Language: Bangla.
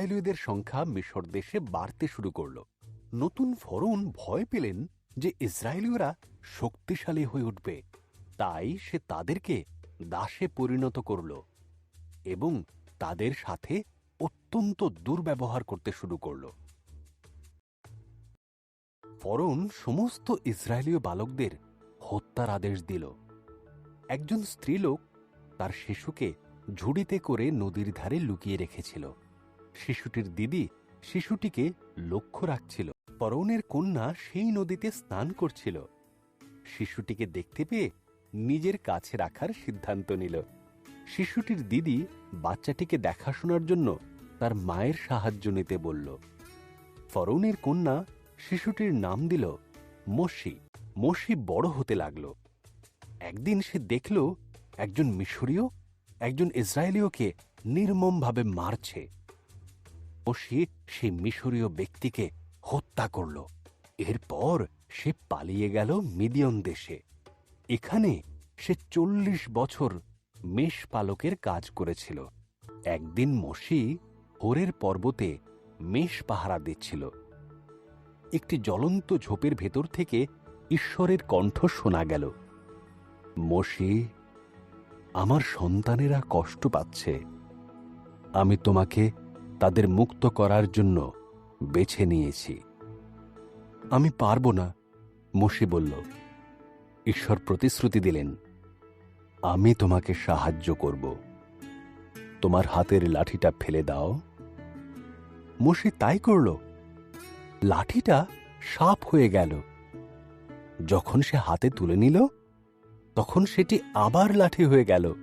ইসরায়েলীয়দের সংখ্যা মিশর দেশে বাড়তে শুরু করল। নতুন ফরৌন ভয় পেলেন যে ইসরায়েলীয়রা শক্তিশালী হয়ে উঠবে, তাই সে তাদেরকে দাসে পরিণত করল এবং তাদের সাথে অত্যন্ত দুর্ব্যবহার করতে শুরু করল। ফরৌন সমস্ত ইসরায়েলীয় বালকদের হত্যার আদেশ দিল। একজন স্ত্রীলোক তার শিশুকে ঝুড়িতে করে নদীর ধারে লুকিয়ে রেখেছিল। শিশুটির দিদি শিশুটিকে লক্ষ্য রাখছিল। ফরৌনের কন্যা সেই নদীতে স্নান করছিল। শিশুটিকে দেখতে পেয়ে নিজের কাছে রাখার সিদ্ধান্ত নিল। শিশুটির দিদি বাচ্চাটিকে দেখাশোনার জন্য তার মায়ের সাহায্য নিতে বলল। ফরৌনের কন্যা শিশুটির নাম দিল মোশি। মোশি বড় হতে লাগল। একদিন সে দেখল একজন মিশরীয় একজন ইসরায়েলীয়কে নির্মমভাবে মারছে। মোশি সেই মিশরীয় ব্যক্তিকে হত্যা করল। এরপর সে পালিয়ে গেল মিদিয়ন দেশে। এখানে সে 40 বছর মেষ পালকের কাজ করেছিল। একদিন মোশি হোরের পর্বতে মেষ পাহারা দিচ্ছিল। একটি জ্বলন্ত ঝোপের ভেতর থেকে ঈশ্বরের কণ্ঠ শোনা গেল, মোশি, আমার সন্তানেরা কষ্ট পাচ্ছে। আমি তোমাকে তাদের মুক্ত করার জন্য বেছে নিয়েছি। আমি পারব না, মোশি বলল। ঈশ্বর প্রতিশ্রুতি দিলেন, আমি তোমাকে সাহায্য করব। তোমার হাতের লাঠিটা ফেলে দাও। মোশি তাই করল। লাঠিটা সাপ হয়ে গেল। যখন সে হাতে তুলে নিল, তখন সেটি আবার লাঠি হয়ে গেল।